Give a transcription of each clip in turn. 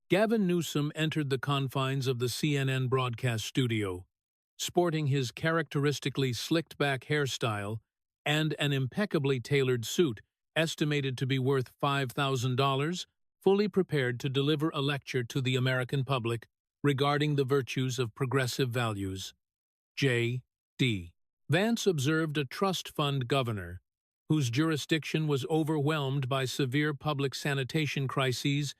Gavin Newsom entered the confines of the CNN broadcast studio, sporting his characteristically slicked-back hairstyle and an impeccably tailored suit estimated to be worth $5,000, fully prepared to deliver a lecture to the American public regarding the virtues of progressive values. J.D. Vance observed a trust fund governor, whose jurisdiction was overwhelmed by severe public sanitation crises,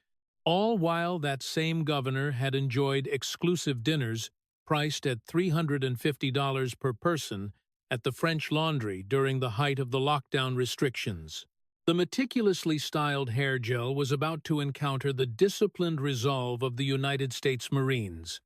all while that same governor had enjoyed exclusive dinners priced at $350 per person at the French Laundry during the height of the lockdown restrictions. The meticulously styled hair gel was about to encounter the disciplined resolve of the United States Marines,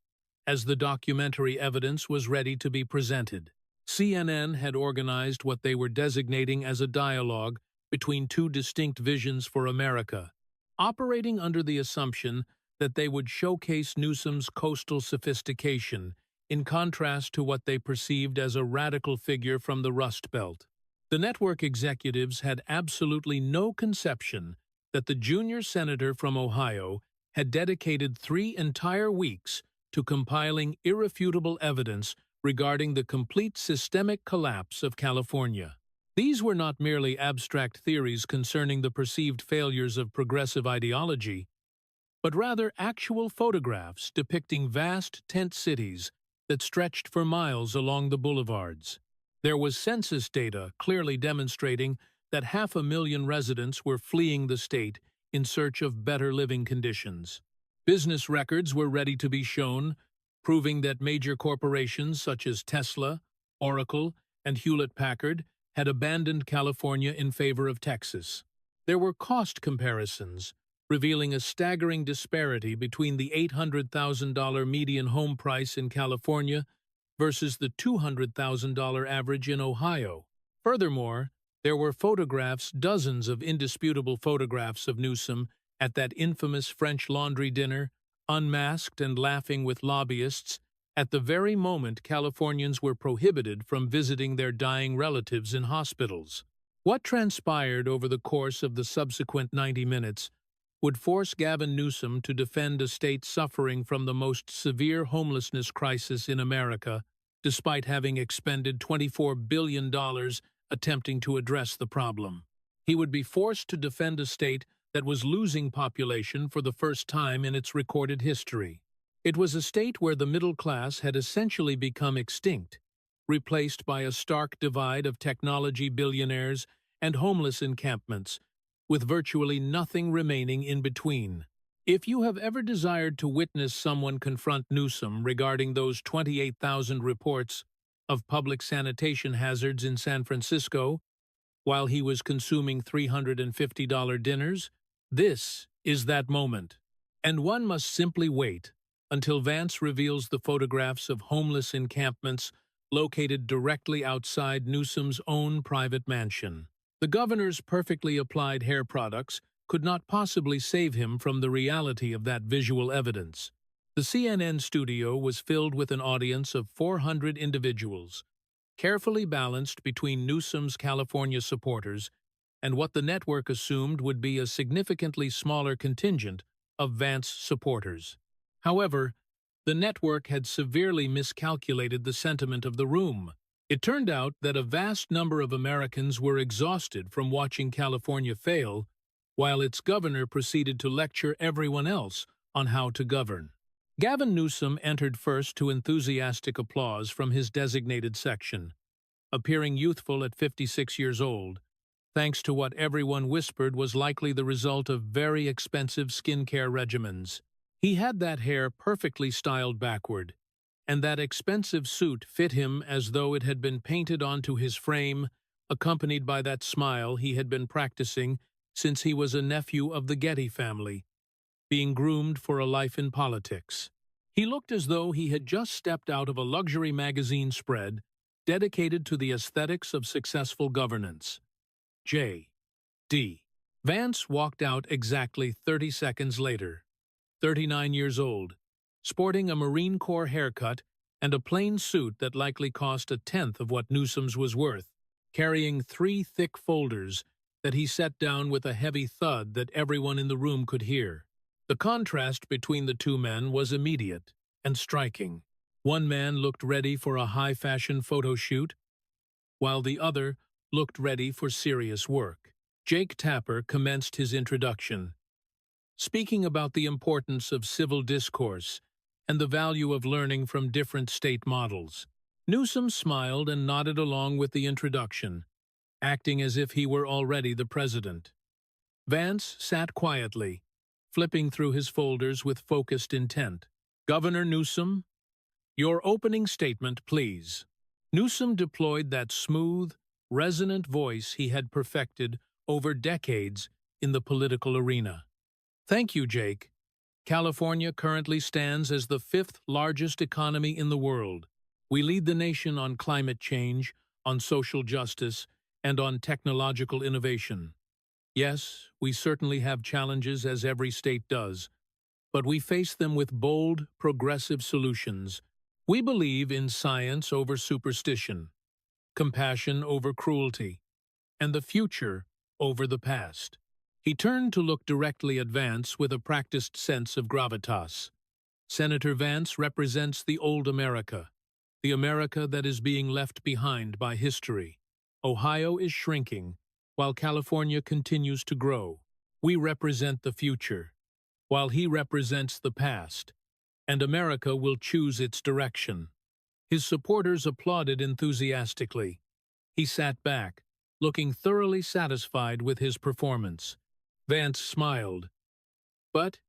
as the documentary evidence was ready to be presented. CNN had organized what they were designating as a dialogue between two distinct visions for America, operating under the assumption that they would showcase Newsom's coastal sophistication in contrast to what they perceived as a radical figure from the Rust Belt. The network executives had absolutely no conception that the junior senator from Ohio had dedicated 3 entire weeks to compiling irrefutable evidence regarding the complete systemic collapse of California. These were not merely abstract theories concerning the perceived failures of progressive ideology, but rather actual photographs depicting vast tent cities that stretched for miles along the boulevards. There was census data clearly demonstrating that 500,000 residents were fleeing the state in search of better living conditions. Business records were ready to be shown, proving that major corporations such as Tesla, Oracle, and Hewlett-Packard had abandoned California in favor of Texas. There were cost comparisons, revealing a staggering disparity between the $800,000 median home price in California versus the $200,000 average in Ohio. Furthermore, there were dozens of indisputable photographs of Newsom at that infamous French Laundry dinner, unmasked and laughing with lobbyists, at the very moment Californians were prohibited from visiting their dying relatives in hospitals. What transpired over the course of the subsequent 90 minutes would force Gavin Newsom to defend a state suffering from the most severe homelessness crisis in America, despite having expended $24 billion attempting to address the problem. He would be forced to defend a state that was losing population for the first time in its recorded history. It was a state where the middle class had essentially become extinct, replaced by a stark divide of technology billionaires and homeless encampments, with virtually nothing remaining in between. If you have ever desired to witness someone confront Newsom regarding those 28,000 reports of public sanitation hazards in San Francisco while he was consuming $350 dinners, this is that moment. And one must simply wait until Vance reveals the photographs of homeless encampments located directly outside Newsom's own private mansion. The governor's perfectly applied hair products could not possibly save him from the reality of that visual evidence. The CNN studio was filled with an audience of 400 individuals, carefully balanced between Newsom's California supporters and what the network assumed would be a significantly smaller contingent of Vance supporters. However, the network had severely miscalculated the sentiment of the room. It turned out that a vast number of Americans were exhausted from watching California fail, while its governor proceeded to lecture everyone else on how to govern. Gavin Newsom entered first to enthusiastic applause from his designated section, appearing youthful at 56 years old, thanks to what everyone whispered was likely the result of very expensive skincare regimens. He had that hair perfectly styled backward, and that expensive suit fit him as though it had been painted onto his frame, accompanied by that smile he had been practicing since he was a nephew of the Getty family, being groomed for a life in politics. He looked as though he had just stepped out of a luxury magazine spread dedicated to the aesthetics of successful governance. J.D. Vance walked out exactly 30 seconds later, 39 years old, sporting a Marine Corps haircut and a plain suit that likely cost a tenth of what Newsom's was worth, carrying 3 thick folders that he set down with a heavy thud that everyone in the room could hear. The contrast between the two men was immediate and striking. One man looked ready for a high-fashion photo shoot, while the other looked ready for serious work. Jake Tapper commenced his introduction, speaking about the importance of civil discourse and the value of learning from different state models. Newsom smiled and nodded along with the introduction, acting as if he were already the president. Vance sat quietly, flipping through his folders with focused intent. "Governor Newsom, your opening statement, please." Newsom deployed that smooth, resonant voice he had perfected over decades in the political arena. "Thank you, Jake. California currently stands as the fifth largest economy in the world. We lead the nation on climate change, on social justice, and on technological innovation. Yes, we certainly have challenges, as every state does, but we face them with bold, progressive solutions. We believe in science over superstition, compassion over cruelty, and the future over the past." He turned to look directly at Vance with a practiced sense of gravitas. Senator Vance represents the old America, the America that is being left behind by history. Ohio is shrinking, while California continues to grow. We represent the future, while he represents the past, and America will choose its direction. His supporters applauded enthusiastically. He sat back, looking thoroughly satisfied with his performance. Vance smiled, but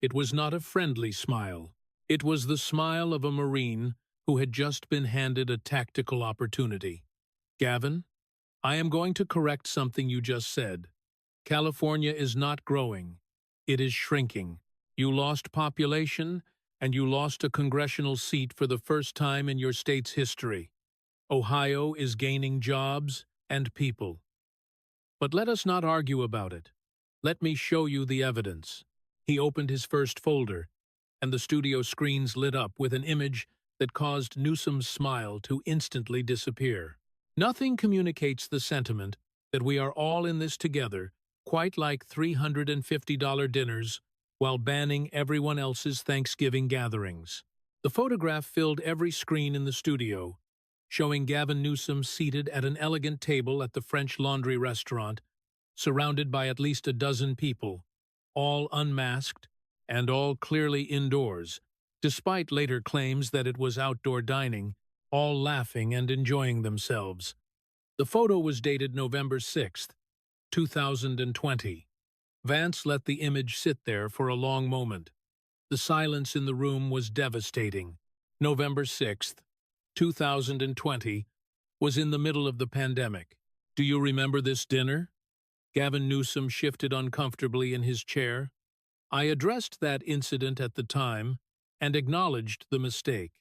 it was not a friendly smile. It was the smile of a Marine who had just been handed a tactical opportunity. "Gavin, I am going to correct something you just said. California is not growing. It is shrinking. You lost population, and you lost a congressional seat for the first time in your state's history. Ohio is gaining jobs and people. But let us not argue about it. Let me show you the evidence." He opened his first folder, and the studio screens lit up with an image that caused Newsom's smile to instantly disappear. Nothing communicates the sentiment that we are all in this together quite like $350 dinners while banning everyone else's Thanksgiving gatherings. The photograph filled every screen in the studio, showing Gavin Newsom seated at an elegant table at the French Laundry restaurant, surrounded by at least a dozen people, all unmasked and all clearly indoors, despite later claims that it was outdoor dining, all laughing and enjoying themselves. The photo was dated November 6, 2020. Vance let the image sit there for a long moment. The silence in the room was devastating. November 6, 2020 was in the middle of the pandemic. "Do you remember this dinner?" Gavin Newsom shifted uncomfortably in his chair. "I addressed that incident at the time and acknowledged the mistake.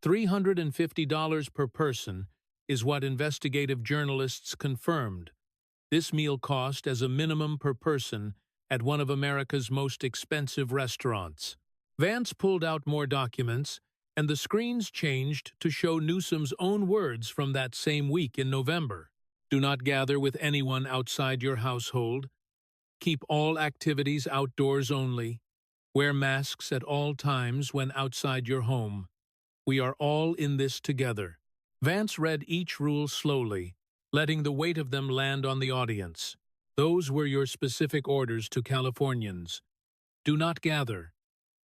$350 per person is what investigative journalists confirmed. This meal cost as a minimum per person at one of America's most expensive restaurants." Vance pulled out more documents, and the screens changed to show Newsom's own words from that same week in November. "Do not gather with anyone outside your household. Keep all activities outdoors only. Wear masks at all times when outside your home. We are all in this together." Vance read each rule slowly, letting the weight of them land on the audience. "Those were your specific orders to Californians. Do not gather.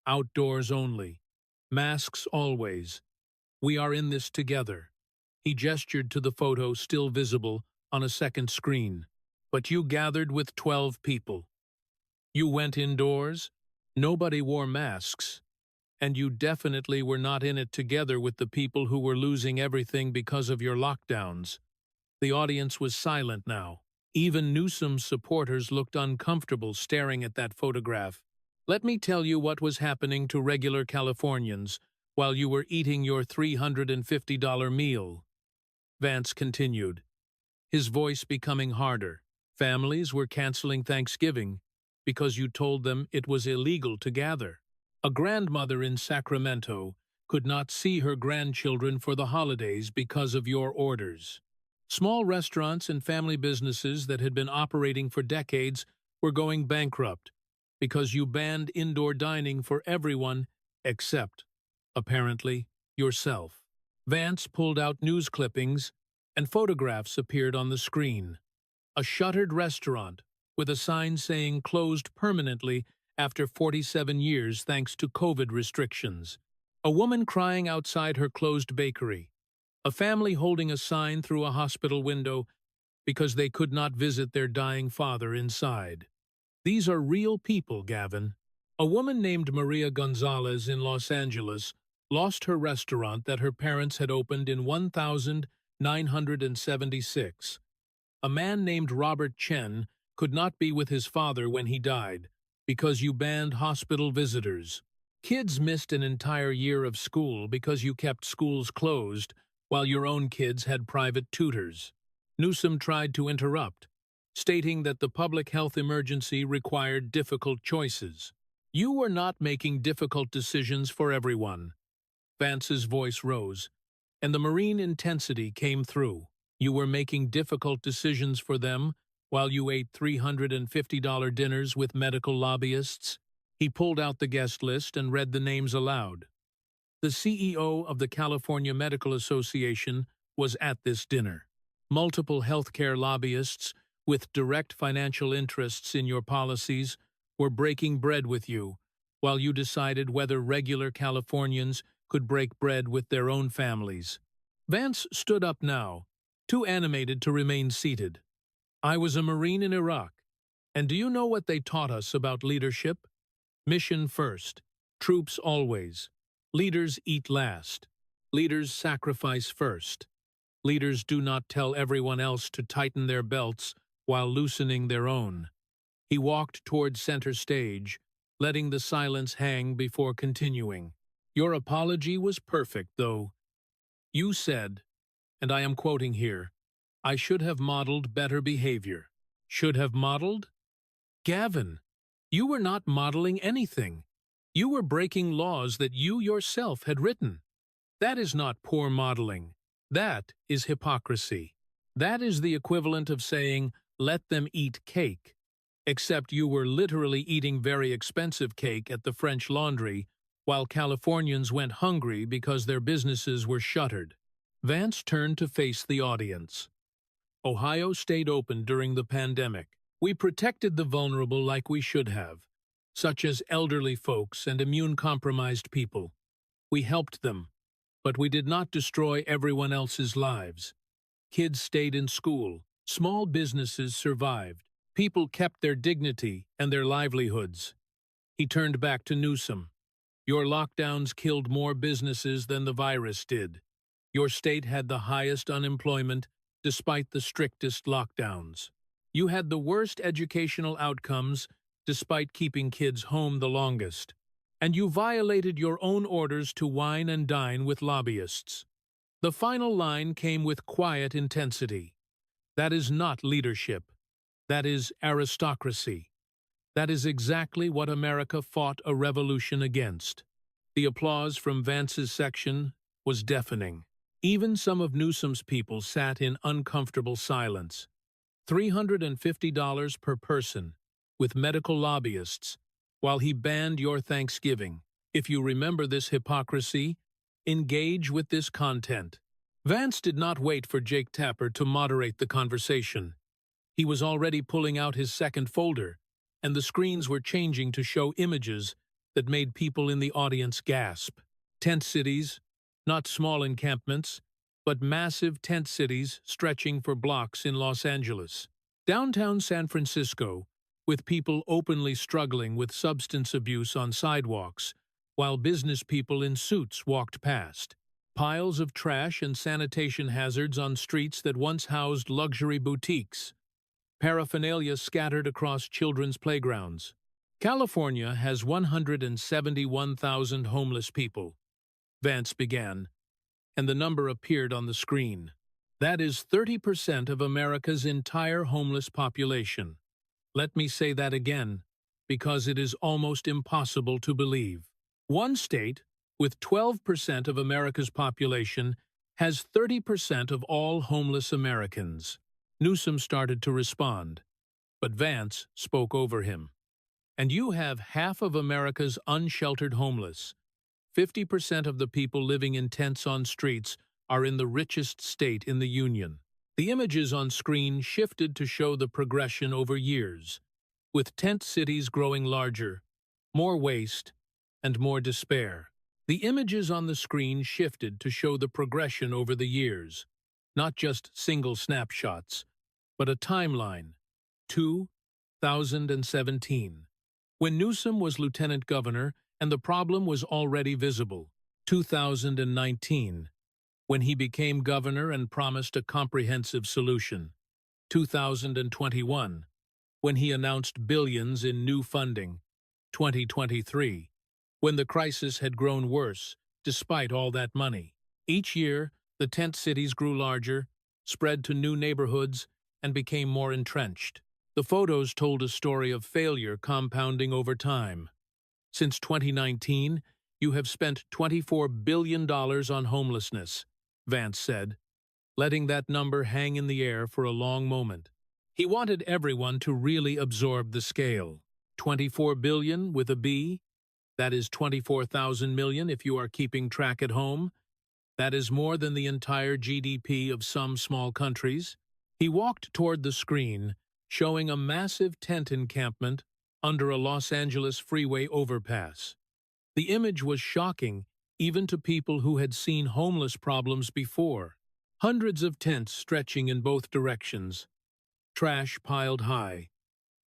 Outdoors only. Masks always. We are in this together." He gestured to the photo still visible on a second screen. "But you gathered with 12 people. You went indoors. Nobody wore masks. And you definitely were not in it together with the people who were losing everything because of your lockdowns." The audience was silent now. Even Newsom's supporters looked uncomfortable staring at that photograph. "Let me tell you what was happening to regular Californians while you were eating your $350 meal," Vance continued, his voice becoming harder. "Families were canceling Thanksgiving because you told them it was illegal to gather. A grandmother in Sacramento could not see her grandchildren for the holidays because of your orders. Small restaurants and family businesses that had been operating for decades were going bankrupt because you banned indoor dining for everyone except, apparently, yourself. Vance pulled out news clippings, and photographs appeared on the screen. A shuttered restaurant, with a sign saying closed permanently after 47 years thanks to COVID restrictions. A woman crying outside her closed bakery. A family holding a sign through a hospital window because they could not visit their dying father inside. These are real people, Gavin. A woman named Maria Gonzalez in Los Angeles lost her restaurant that her parents had opened in 1976. A man named Robert Chen could not be with his father when he died because you banned hospital visitors. Kids missed an entire year of school because you kept schools closed while your own kids had private tutors. Newsom tried to interrupt, stating that the public health emergency required difficult choices. You were not making difficult decisions for everyone. Vance's voice rose, and the Marine intensity came through. You were making difficult decisions for them while you ate $350 dinners with medical lobbyists. He pulled out the guest list and read the names aloud. The CEO of the California Medical Association was at this dinner. Multiple healthcare lobbyists with direct financial interests in your policies were breaking bread with you while you decided whether regular Californians could break bread with their own families. Vance stood up now, too animated to remain seated. I was a Marine in Iraq, and do you know what they taught us about leadership? Mission first, troops always. Leaders eat last. Leaders sacrifice first. Leaders do not tell everyone else to tighten their belts while loosening their own. He walked toward center stage, letting the silence hang before continuing. Your apology was perfect, though. You said, and I am quoting here, I should have modeled better behavior. Should have modeled? Gavin, you were not modeling anything. You were breaking laws that you yourself had written. That is not poor modeling. That is hypocrisy. That is the equivalent of saying, let them eat cake. Except you were literally eating very expensive cake at the French Laundry, while Californians went hungry because their businesses were shuttered. Vance turned to face the audience. Ohio stayed open during the pandemic. We protected the vulnerable like we should have, such as elderly folks and immune-compromised people. We helped them, but we did not destroy everyone else's lives. Kids stayed in school. Small businesses survived. People kept their dignity and their livelihoods. He turned back to Newsom. Your lockdowns killed more businesses than the virus did. Your state had the highest unemployment despite the strictest lockdowns. You had the worst educational outcomes despite keeping kids home the longest. And you violated your own orders to wine and dine with lobbyists. The final line came with quiet intensity. That is not leadership. That is aristocracy. That is exactly what America fought a revolution against. The applause from Vance's section was deafening. Even some of Newsom's people sat in uncomfortable silence. $350 per person, with medical lobbyists, while he banned your Thanksgiving. If you remember this hypocrisy, engage with this content. Vance did not wait for Jake Tapper to moderate the conversation. He was already pulling out his second folder, and the screens were changing to show images that made people in the audience gasp. Tent cities, not small encampments, but massive tent cities stretching for blocks in Los Angeles. Downtown San Francisco, with people openly struggling with substance abuse on sidewalks, while business people in suits walked past. Piles of trash and sanitation hazards on streets that once housed luxury boutiques. Paraphernalia scattered across children's playgrounds. California has 171,000 homeless people, Vance began, and the number appeared on the screen. That is 30% of America's entire homeless population. Let me say that again, because it is almost impossible to believe. One state, with 12% of America's population, has 30% of all homeless Americans. Newsom started to respond, but Vance spoke over him. And you have half of America's unsheltered homeless. 50% of the people living in tents on streets are in the richest state in the Union. The images on screen shifted to show the progression over years, with tent cities growing larger, more waste, and more despair. The images on the screen shifted to show the progression over the years, not just single snapshots, but a timeline. 2017, when Newsom was lieutenant governor and the problem was already visible. 2019, when he became governor and promised a comprehensive solution. 2021, when he announced billions in new funding. 2023, when the crisis had grown worse, despite all that money. Each year, the tent cities grew larger, spread to new neighborhoods, and became more entrenched. The photos told a story of failure compounding over time. Since 2019, you have spent $24 billion on homelessness, Vance said, letting that number hang in the air for a long moment. He wanted everyone to really absorb the scale. 24 billion with a B? That is 24,000 million if you are keeping track at home. That is more than the entire GDP of some small countries. He walked toward the screen, showing a massive tent encampment under a Los Angeles freeway overpass. The image was shocking, even to people who had seen homeless problems before. Hundreds of tents stretching in both directions. Trash piled high.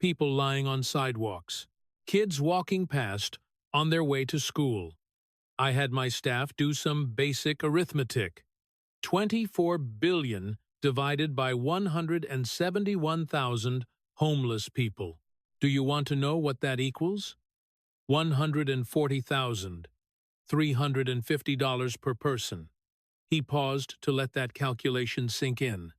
People lying on sidewalks. Kids walking past on their way to school. I had my staff do some basic arithmetic. 24 billion divided by 171,000 homeless people. Do you want to know what that equals? $140,350 per person. He paused to let that calculation sink in.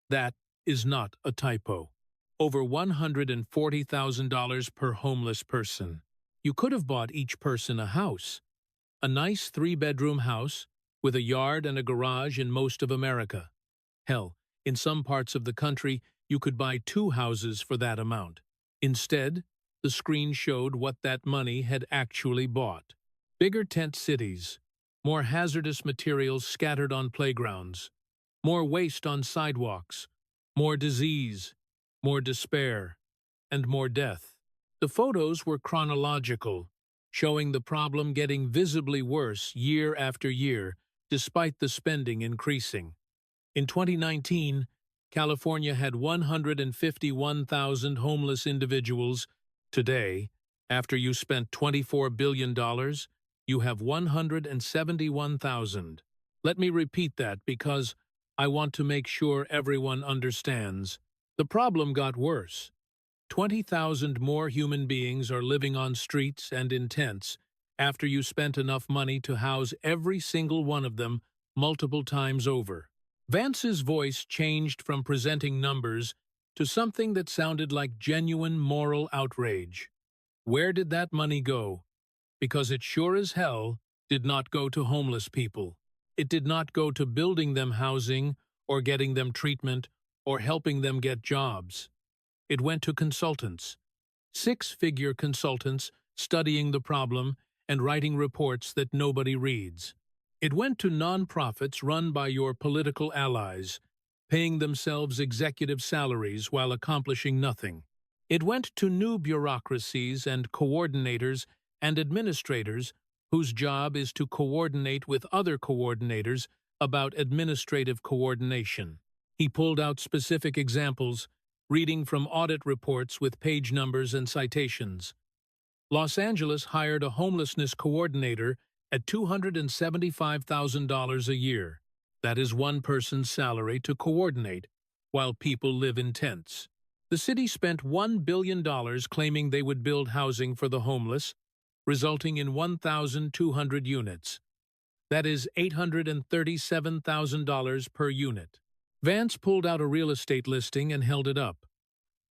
That is not a typo. Over $140,000 per homeless person. You could have bought each person a house. A nice 3-bedroom house with a yard and a garage in most of America. Hell, in some parts of the country, you could buy 2 houses for that amount. Instead, the screen showed what that money had actually bought. Bigger tent cities, more hazardous materials scattered on playgrounds, more waste on sidewalks, more disease, more despair, and more death. The photos were chronological, showing the problem getting visibly worse year after year, despite the spending increasing. In 2019, California had 151,000 homeless individuals. Today, after you spent $24 billion, you have 171,000. Let me repeat that because I want to make sure everyone understands. The problem got worse. 20,000 more human beings are living on streets and in tents after you spent enough money to house every single one of them multiple times over. Vance's voice changed from presenting numbers to something that sounded like genuine moral outrage. Where did that money go? Because it sure as hell did not go to homeless people. It did not go to building them housing or getting them treatment or helping them get jobs. It went to consultants, 6-figure consultants studying the problem and writing reports that nobody reads. It went to nonprofits run by your political allies, paying themselves executive salaries while accomplishing nothing. It went to new bureaucracies and coordinators and administrators whose job is to coordinate with other coordinators about administrative coordination. He pulled out specific examples, reading from audit reports with page numbers and citations. Los Angeles hired a homelessness coordinator at $275,000 a year. That is one person's salary to coordinate while people live in tents. The city spent $1 billion claiming they would build housing for the homeless, resulting in 1,200 units. That is $837,000 per unit. Vance pulled out a real estate listing and held it up.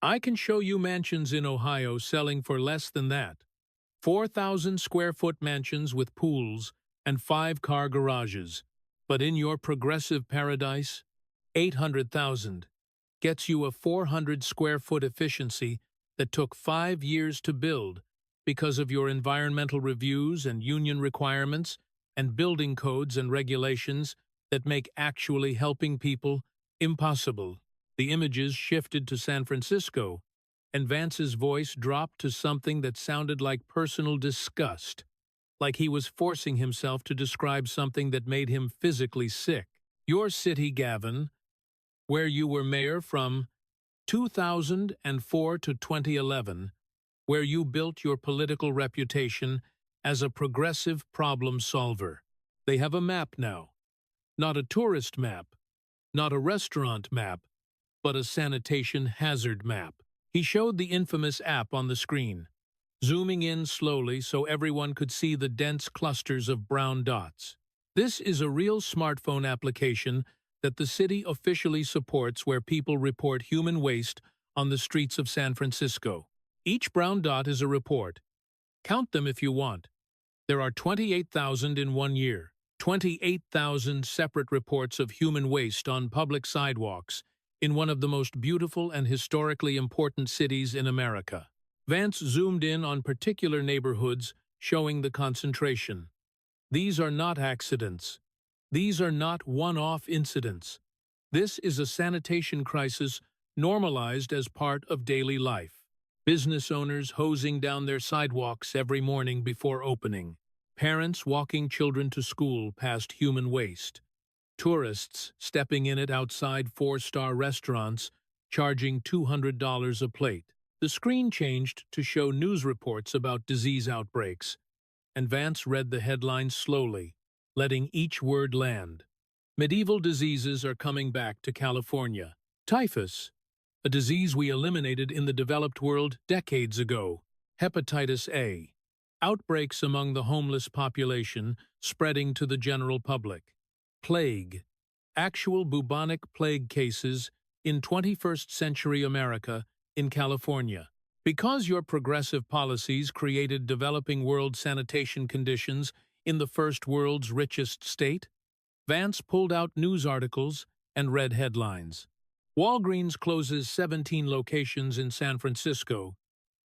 I can show you mansions in Ohio selling for less than that. 4,000-square-foot mansions with pools and 5-car garages. But in your progressive paradise, 800,000 gets you a 400-square-foot efficiency that took 5 years to build because of your environmental reviews and union requirements and building codes and regulations that make actually helping people impossible. The images shifted to San Francisco, and Vance's voice dropped to something that sounded like personal disgust, like he was forcing himself to describe something that made him physically sick. Your city, Gavin, where you were mayor from 2004 to 2011, where you built your political reputation as a progressive problem solver. They have a map now. Not a tourist map, not a restaurant map, but a sanitation hazard map. He showed the infamous app on the screen, zooming in slowly so everyone could see the dense clusters of brown dots. This is a real smartphone application that the city officially supports where people report human waste on the streets of San Francisco. Each brown dot is a report. Count them if you want. There are 28,000 in 1 year. 28,000 separate reports of human waste on public sidewalks in one of the most beautiful and historically important cities in America. Vance zoomed in on particular neighborhoods, showing the concentration. These are not accidents. These are not one-off incidents. This is a sanitation crisis normalized as part of daily life. Business owners hosing down their sidewalks every morning before opening. Parents walking children to school past human waste. Tourists stepping in it outside 4-star restaurants, charging $200 a plate. The screen changed to show news reports about disease outbreaks, and Vance read the headlines slowly, letting each word land. Medieval diseases are coming back to California. Typhus, a disease we eliminated in the developed world decades ago. Hepatitis A. Outbreaks among the homeless population spreading to the general public. Plague. Actual bubonic plague cases in 21st century America in California. Because your progressive policies created developing world sanitation conditions in the first world's richest state, Vance pulled out news articles and read headlines. Walgreens closes 17 locations in San Francisco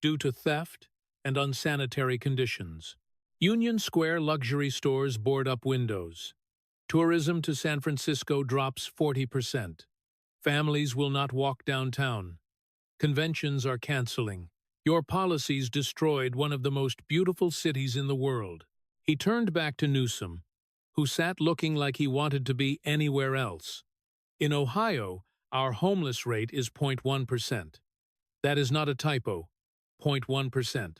due to theft and unsanitary conditions. Union Square luxury stores board up windows. Tourism to San Francisco drops 40%. Families will not walk downtown. Conventions are canceling. Your policies destroyed one of the most beautiful cities in the world. He turned back to Newsom, who sat looking like he wanted to be anywhere else. In Ohio, our homeless rate is 0.1%. That is not a typo. 0.1%.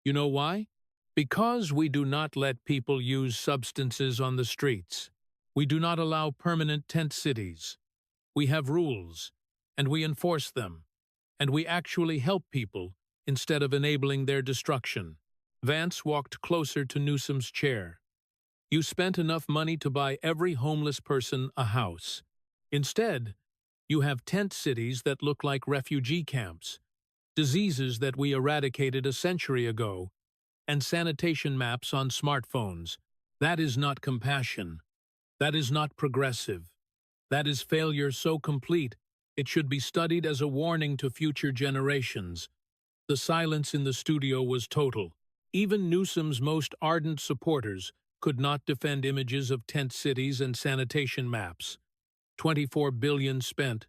You know why? Because we do not let people use substances on the streets. We do not allow permanent tent cities. We have rules, and we enforce them, and we actually help people instead of enabling their destruction. Vance walked closer to Newsom's chair. You spent enough money to buy every homeless person a house. Instead, you have tent cities that look like refugee camps, diseases that we eradicated a century ago, and sanitation maps on smartphones. That is not compassion. That is not progressive. That is failure so complete, it should be studied as a warning to future generations. The silence in the studio was total. Even Newsom's most ardent supporters could not defend images of tent cities and sanitation maps. 24 billion spent,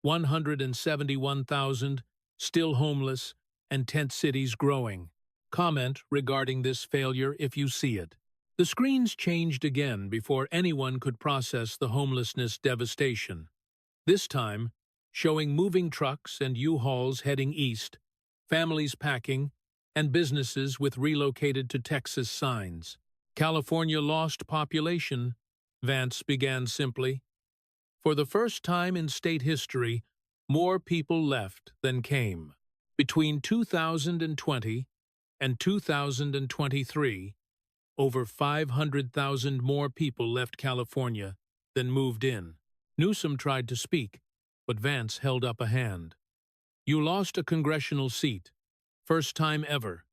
171,000 still homeless, and tent cities growing. Comment regarding this failure if you see it. The screens changed again before anyone could process the homelessness devastation. This time, showing moving trucks and U-Hauls heading east, families packing, and businesses with relocated to Texas signs. California lost population, Vance began simply. For the first time in state history, more people left than came. Between 2020 and 2023, over 500,000 more people left California than moved in. Newsom tried to speak, but Vance held up a hand. You lost a congressional seat. First time ever.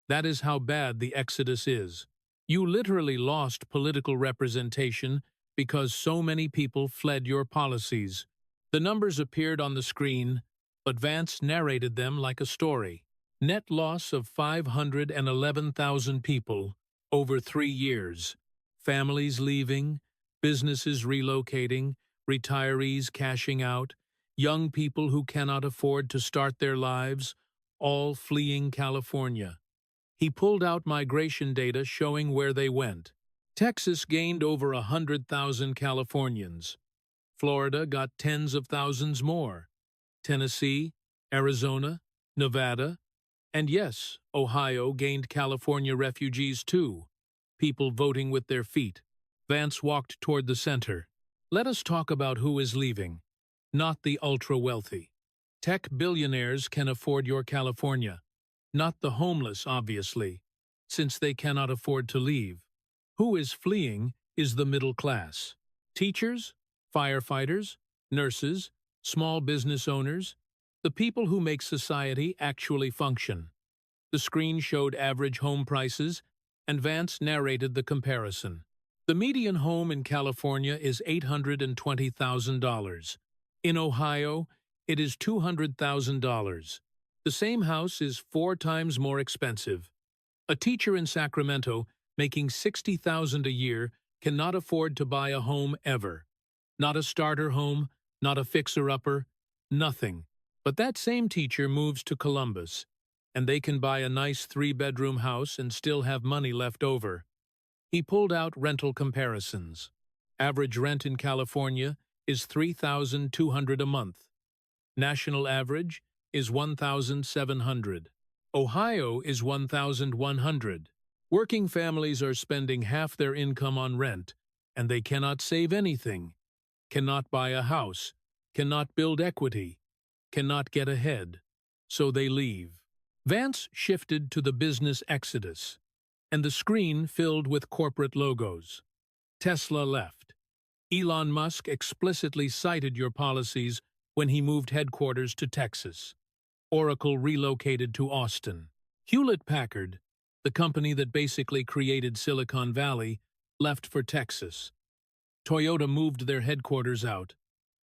That is how bad the exodus is. You literally lost political representation because so many people fled your policies. The numbers appeared on the screen, but Vance narrated them like a story. Net loss of 511,000 people over 3 years. Families leaving, businesses relocating, retirees cashing out, young people who cannot afford to start their lives, all fleeing California. He pulled out migration data showing where they went. Texas gained over 100,000 Californians. Florida got tens of thousands more. Tennessee, Arizona, Nevada, and yes, Ohio gained California refugees too. People voting with their feet. Vance walked toward the center. Let us talk about who is leaving, not the ultra-wealthy. Tech billionaires can afford your California, not the homeless, obviously, since they cannot afford to leave. Who is fleeing is the middle class. Teachers, firefighters, nurses, small business owners, the people who make society actually function. The screen showed average home prices, and Vance narrated the comparison. The median home in California is $820,000. In Ohio, it is $200,000. The same house is 4 times more expensive. A teacher in Sacramento making $60,000 a year cannot afford to buy a home ever. Not a starter home, not a fixer-upper, nothing. But that same teacher moves to Columbus, and they can buy a nice 3-bedroom house and still have money left over. He pulled out rental comparisons. Average rent in California is $3,200 a month. National average is $1,700. Ohio is $1,100. Working families are spending half their income on rent, and they cannot save anything, cannot buy a house, cannot build equity, cannot get ahead, so they leave. Vance shifted to the business exodus, and the screen filled with corporate logos. Tesla left. Elon Musk explicitly cited your policies when he moved headquarters to Texas. Oracle relocated to Austin. Hewlett-Packard, the company that basically created Silicon Valley, left for Texas. Toyota moved their headquarters out.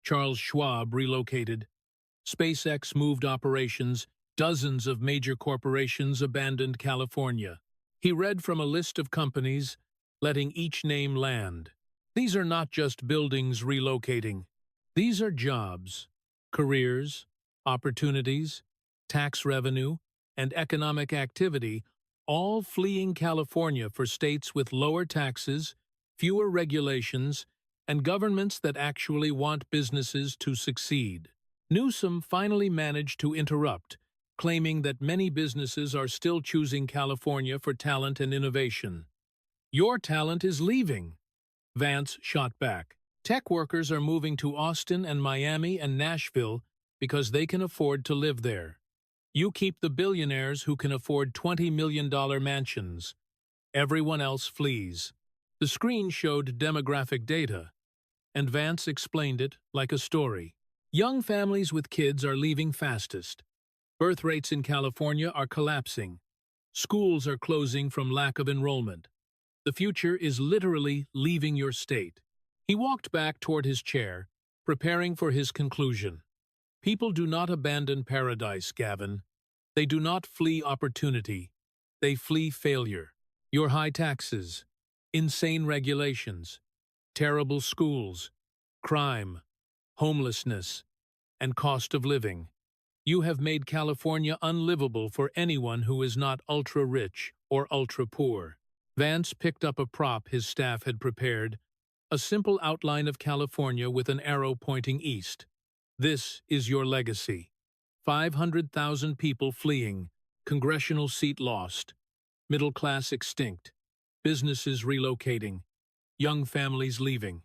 Charles Schwab relocated. SpaceX moved operations. Dozens of major corporations abandoned California. He read from a list of companies, letting each name land. These are not just buildings relocating. These are jobs, careers, opportunities, tax revenue, and economic activity, all fleeing California for states with lower taxes, fewer regulations, and governments that actually want businesses to succeed. Newsom finally managed to interrupt, claiming that many businesses are still choosing California for talent and innovation. Your talent is leaving, Vance shot back. Tech workers are moving to Austin and Miami and Nashville because they can afford to live there. You keep the billionaires who can afford $20 million mansions. Everyone else flees. The screen showed demographic data, and Vance explained it like a story. Young families with kids are leaving fastest. Birth rates in California are collapsing. Schools are closing from lack of enrollment. The future is literally leaving your state. He walked back toward his chair, preparing for his conclusion. People do not abandon paradise, Gavin. They do not flee opportunity. They flee failure. Your high taxes, insane regulations, terrible schools, crime, homelessness, and cost of living. You have made California unlivable for anyone who is not ultra-rich or ultra-poor. Vance picked up a prop his staff had prepared, a simple outline of California with an arrow pointing east. This is your legacy. 500,000 people fleeing, congressional seat lost, middle class extinct, businesses relocating, young families leaving.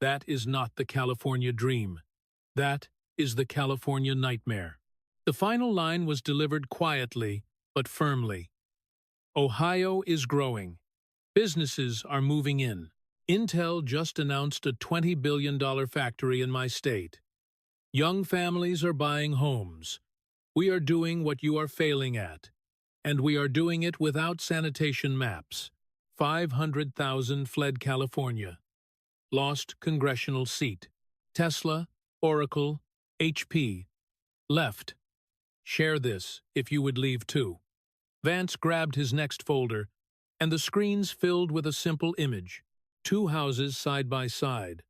That is not the California dream. That is the California nightmare. The final line was delivered quietly, but firmly. Ohio is growing. Businesses are moving in. Intel just announced a $20 billion factory in my state. Young families are buying homes. We are doing what you are failing at. And we are doing it without sanitation maps. 500,000 fled California. Lost congressional seat. Tesla, Oracle, HP. Left. Share this, if you would leave too. Vance grabbed his next folder, and the screens filled with a simple image. Two houses side by side.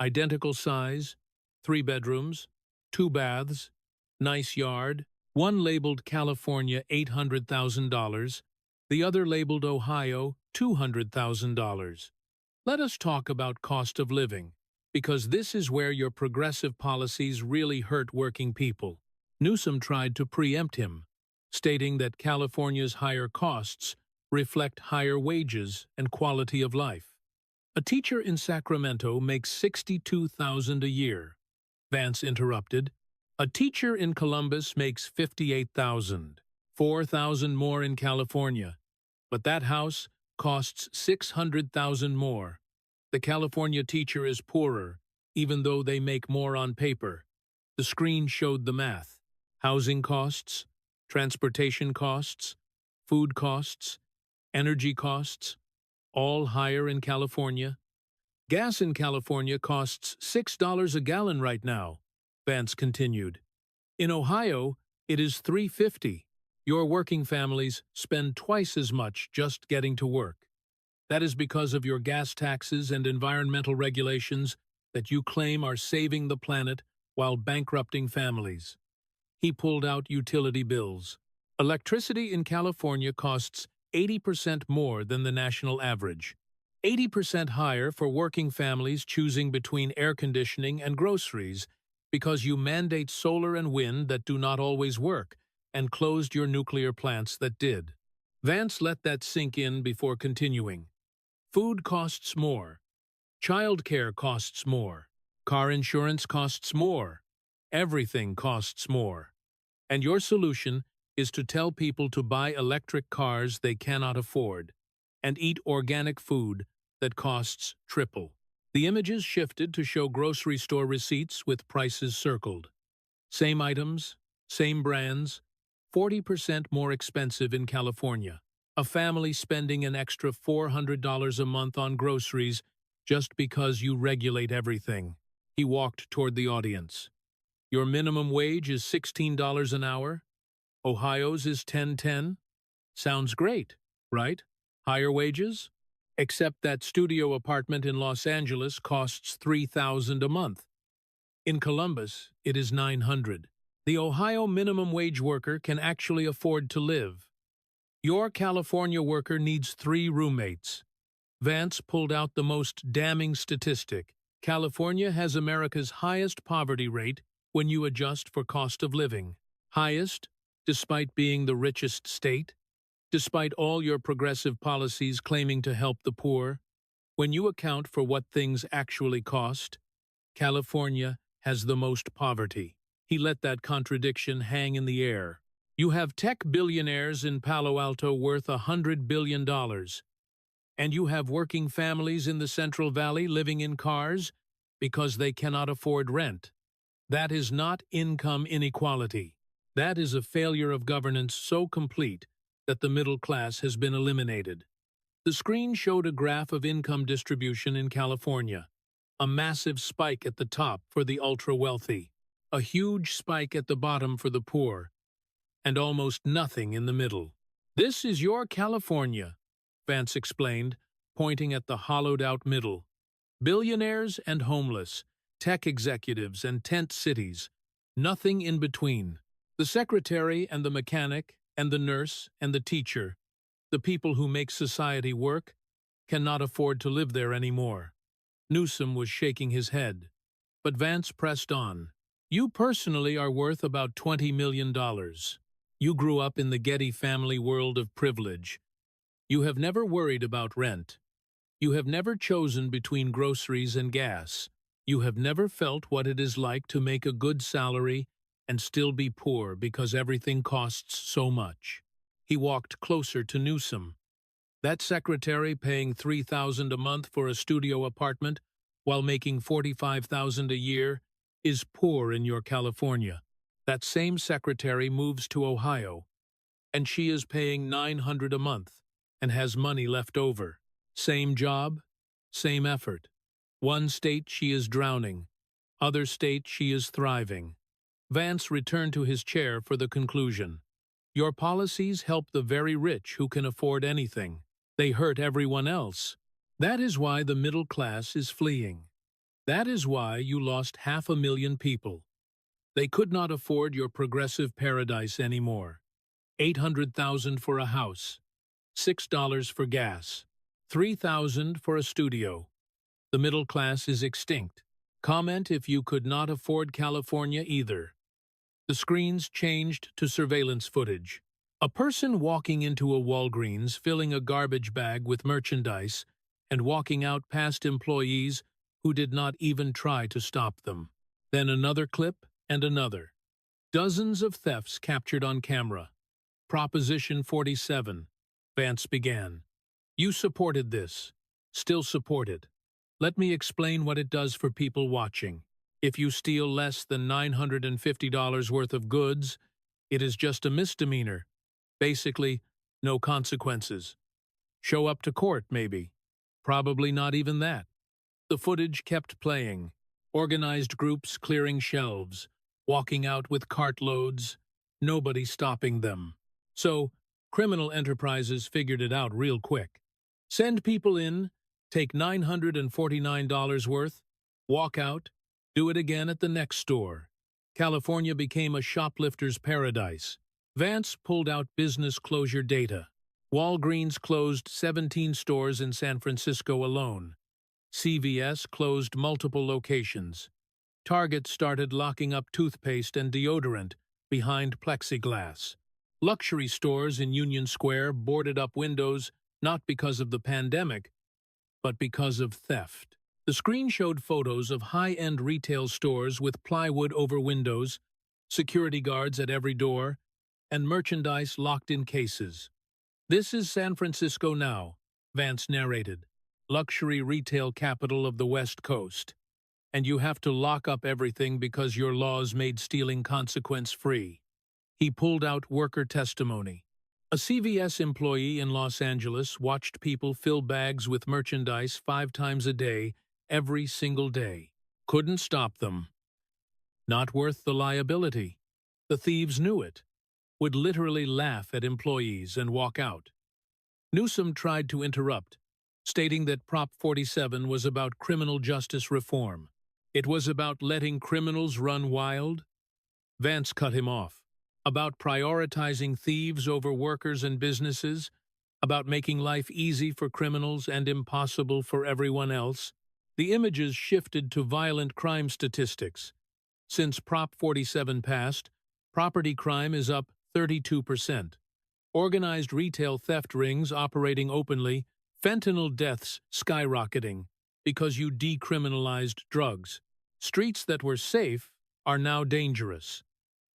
Identical size, 3 bedrooms, 2 baths, nice yard, one labeled California $800,000, the other labeled Ohio $200,000. Let us talk about cost of living, because this is where your progressive policies really hurt working people. Newsom tried to preempt him, stating that California's higher costs reflect higher wages and quality of life. A teacher in Sacramento makes $62,000 a year. Vance interrupted. A teacher in Columbus makes $58,000, $4,000 more in California. But that house costs $600,000 more. The California teacher is poorer, even though they make more on paper. The screen showed the math. Housing costs, transportation costs, food costs, energy costs, all higher in California. Gas in California costs $6 a gallon right now, Vance continued. In Ohio, it is $3.50. Your working families spend twice as much just getting to work. That is because of your gas taxes and environmental regulations that you claim are saving the planet while bankrupting families. He pulled out utility bills. Electricity in California costs 80% more than the national average. 80% higher for working families choosing between air conditioning and groceries because you mandate solar and wind that do not always work and closed your nuclear plants that did. Vance let that sink in before continuing. Food costs more. Childcare costs more. Car insurance costs more. Everything costs more. And your solution is to tell people to buy electric cars they cannot afford and eat organic food that costs triple. The images shifted to show grocery store receipts with prices circled. Same items, same brands, 40% more expensive in California. A family spending an extra $400 a month on groceries just because you regulate everything. He walked toward the audience. Your minimum wage is $16 an hour. Ohio's is $10.10. Sounds great, right? Higher wages? Except that studio apartment in Los Angeles costs $3,000 a month. In Columbus, it is $900. The Ohio minimum wage worker can actually afford to live. Your California worker needs 3 roommates. Vance pulled out the most damning statistic. California has America's highest poverty rate when you adjust for cost of living. Highest, despite being the richest state. Despite all your progressive policies claiming to help the poor, when you account for what things actually cost, California has the most poverty. He let that contradiction hang in the air. You have tech billionaires in Palo Alto worth $100 billion, and you have working families in the Central Valley living in cars because they cannot afford rent. That is not income inequality. That is a failure of governance so complete that the middle class has been eliminated. The screen showed a graph of income distribution in California. A massive spike at the top for the ultra-wealthy, a huge spike at the bottom for the poor, and almost nothing in the middle. This is your California, Vance explained, pointing at the hollowed-out middle. Billionaires and homeless, tech executives and tent cities, nothing in between. The secretary and the mechanic and the nurse and the teacher, the people who make society work, cannot afford to live there anymore. Newsom was shaking his head, but Vance pressed on. You personally are worth about $20 million. You grew up in the Getty family world of privilege. You have never worried about rent. You have never chosen between groceries and gas. You have never felt what it is like to make a good salary and still be poor because everything costs so much. He walked closer to Newsom. That secretary paying $3,000 a month for a studio apartment while making $45,000 a year is poor in your California. That same secretary moves to Ohio, and she is paying $900 a month and has money left over. Same job, same effort. One state she is drowning, other state she is thriving. Vance returned to his chair for the conclusion. Your policies help the very rich who can afford anything. They hurt everyone else. That is why the middle class is fleeing. That is why you lost 500,000 people. They could not afford your progressive paradise anymore. 800,000 for a house, $6 for gas, 3,000 for a studio. The middle class is extinct. Comment if you could not afford California either. The screens changed to surveillance footage. A person walking into a Walgreens filling a garbage bag with merchandise and walking out past employees who did not even try to stop them. Then another clip and another. Dozens of thefts captured on camera. Proposition 47. Vance began. You supported this. Still support it. Let me explain what it does for people watching. If you steal less than $950 worth of goods, it is just a misdemeanor. Basically, no consequences. Show up to court, maybe. Probably not even that. The footage kept playing. Organized groups clearing shelves, walking out with cartloads, nobody stopping them. So, criminal enterprises figured it out real quick. Send people in, take $949 worth, walk out, do it again at the next store. California became a shoplifter's paradise. Vance pulled out business closure data. Walgreens closed 17 stores in San Francisco alone. CVS closed multiple locations. Target started locking up toothpaste and deodorant behind plexiglass. Luxury stores in Union Square boarded up windows not because of the pandemic, but because of theft. The screen showed photos of high-end retail stores with plywood over windows, security guards at every door, and merchandise locked in cases. This is San Francisco now, Vance narrated, luxury retail capital of the West Coast. And you have to lock up everything because your laws made stealing consequence-free. He pulled out worker testimony. A CVS employee in Los Angeles watched people fill bags with merchandise 5 times a day, every single day. Couldn't stop them. Not worth the liability. The thieves knew it. Would literally laugh at employees and walk out. Newsom tried to interrupt, stating that Prop 47 was about criminal justice reform. It was about letting criminals run wild. Vance cut him off. About prioritizing thieves over workers and businesses, about making life easy for criminals and impossible for everyone else. The images shifted to violent crime statistics. Since Prop 47 passed, property crime is up 32%. Organized retail theft rings operating openly, fentanyl deaths skyrocketing because you decriminalized drugs. Streets that were safe are now dangerous.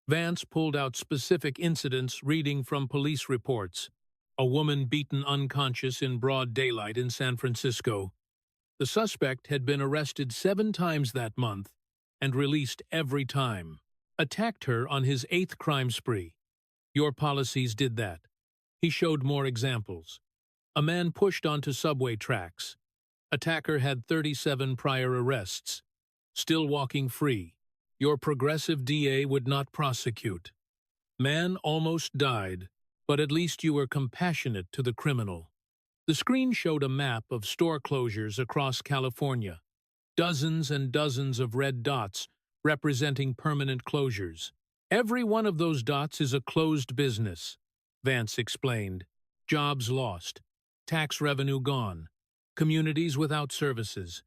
Vance pulled out specific incidents reading from police reports. A woman beaten unconscious in broad daylight in San Francisco. The suspect had been arrested 7 times that month and released every time. Attacked her on his 8th crime spree. Your policies did that. He showed more examples. A man pushed onto subway tracks. Attacker had 37 prior arrests. Still walking free. Your progressive DA would not prosecute. Man almost died, but at least you were compassionate to the criminal. The screen showed a map of store closures across California. Dozens and dozens of red dots representing permanent closures. Every one of those dots is a closed business, Vance explained. Jobs lost. Tax revenue gone. Communities without services.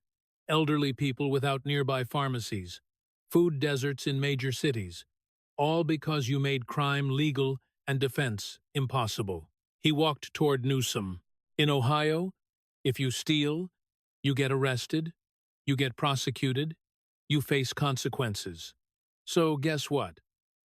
Elderly people without nearby pharmacies. Food deserts in major cities, all because you made crime legal and defense impossible. He walked toward Newsom. In Ohio, if you steal, you get arrested, you get prosecuted, you face consequences. So guess what?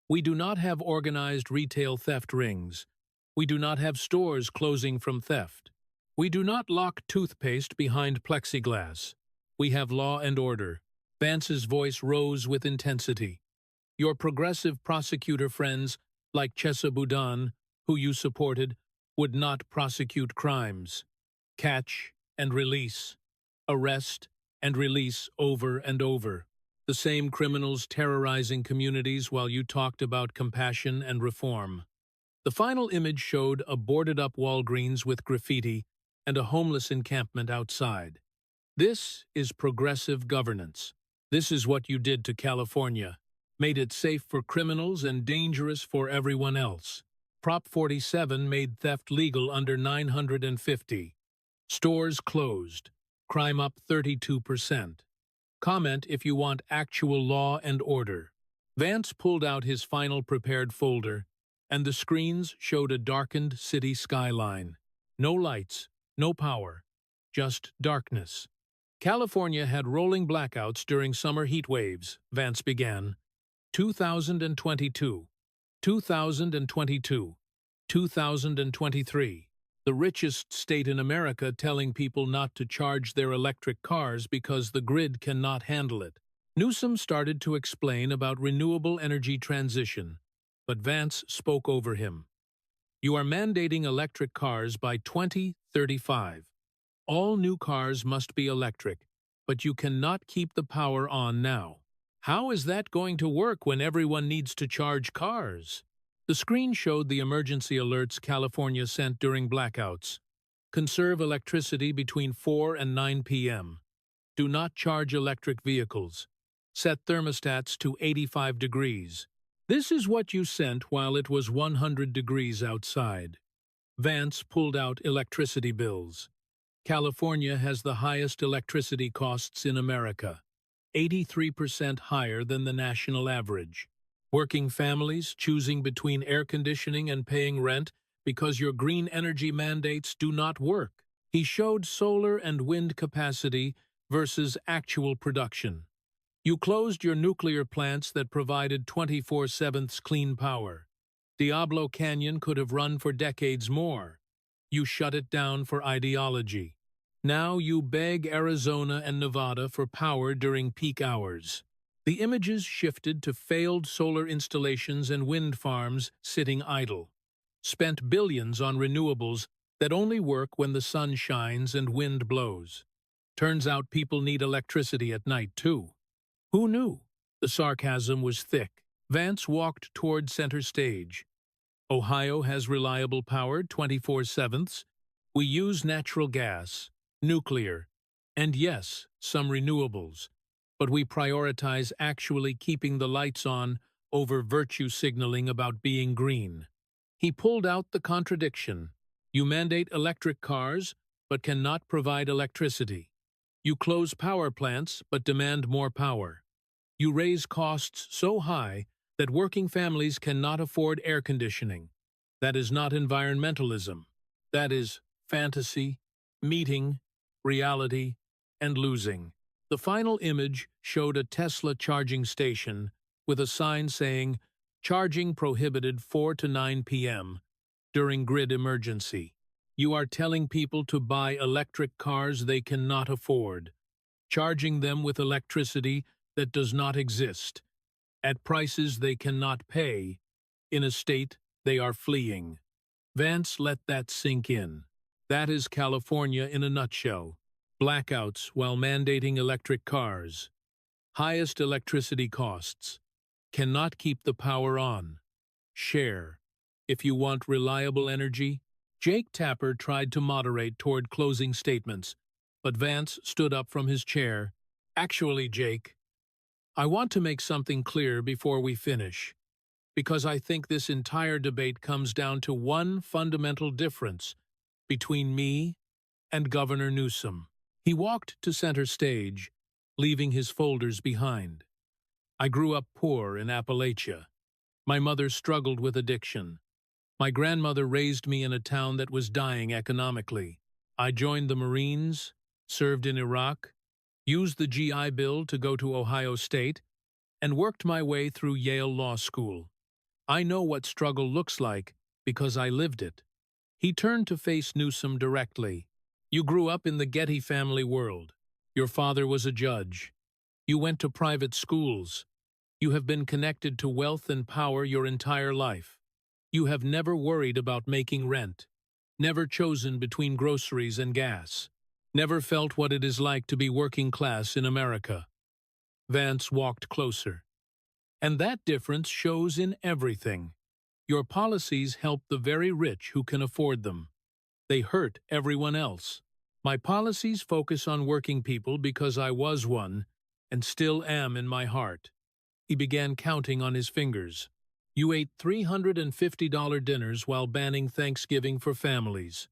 We do not have organized retail theft rings. We do not have stores closing from theft. We do not lock toothpaste behind plexiglass. We have law and order. Vance's voice rose with intensity. Your progressive prosecutor friends, like Chesa Boudin, who you supported, would not prosecute crimes. Catch and release. Arrest and release over and over. The same criminals terrorizing communities while you talked about compassion and reform. The final image showed a boarded-up Walgreens with graffiti and a homeless encampment outside. This is progressive governance. This is what you did to California. Made it safe for criminals and dangerous for everyone else. Prop 47 made theft legal under 950. Stores closed. Crime up 32%. Comment if you want actual law and order. Vance pulled out his final prepared folder, and the screens showed a darkened city skyline. No lights, no power, just darkness. California had rolling blackouts during summer heat waves, Vance began. 2022, 2022, 2023. The richest state in America telling people not to charge their electric cars because the grid cannot handle it. Newsom started to explain about renewable energy transition, but Vance spoke over him. You are mandating electric cars by 2035. All new cars must be electric, but you cannot keep the power on now. How is that going to work when everyone needs to charge cars? The screen showed the emergency alerts California sent during blackouts. Conserve electricity between 4 and 9 p.m. Do not charge electric vehicles. Set thermostats to 85 degrees. This is what you sent while it was 100 degrees outside. Vance pulled out electricity bills. California has the highest electricity costs in America, 83% higher than the national average. Working families choosing between air conditioning and paying rent because your green energy mandates do not work. He showed solar and wind capacity versus actual production. You closed your nuclear plants that provided 24/7 clean power. Diablo Canyon could have run for decades more. You shut it down for ideology. Now you beg Arizona and Nevada for power during peak hours. The images shifted to failed solar installations and wind farms sitting idle. Spent billions on renewables that only work when the sun shines and wind blows. Turns out people need electricity at night too. Who knew? The sarcasm was thick. Vance walked toward center stage. Ohio has reliable power 24/7. We use natural gas, nuclear, and yes, some renewables. But we prioritize actually keeping the lights on over virtue signaling about being green. He pulled out the contradiction. You mandate electric cars, but cannot provide electricity. You close power plants, but demand more power. You raise costs so high that working families cannot afford air conditioning. That is not environmentalism. That is fantasy, meeting, reality, and losing. The final image showed a Tesla charging station with a sign saying, "Charging prohibited 4 to 9 p.m. during grid emergency." You are telling people to buy electric cars they cannot afford, charging them with electricity that does not exist, at prices they cannot pay, in a state they are fleeing. Vance let that sink in. That is California in a nutshell. Blackouts while mandating electric cars. Highest electricity costs. Cannot keep the power on. Share. If you want reliable energy. Jake Tapper tried to moderate toward closing statements, but Vance stood up from his chair. Actually, Jake, I want to make something clear before we finish, because I think this entire debate comes down to one fundamental difference between me and Governor Newsom. He walked to center stage, leaving his folders behind. I grew up poor in Appalachia. My mother struggled with addiction. My grandmother raised me in a town that was dying economically. I joined the Marines, served in Iraq, used the GI Bill to go to Ohio State, and worked my way through Yale Law School. I know what struggle looks like because I lived it. He turned to face Newsom directly. You grew up in the Getty family world. Your father was a judge. You went to private schools. You have been connected to wealth and power your entire life. You have never worried about making rent, never chosen between groceries and gas, never felt what it is like to be working class in America. Vance walked closer. And that difference shows in everything. Your policies help the very rich who can afford them. They hurt everyone else. My policies focus on working people because I was one, and still am in my heart. He began counting on his fingers. You ate $350 dinners while banning Thanksgiving for families.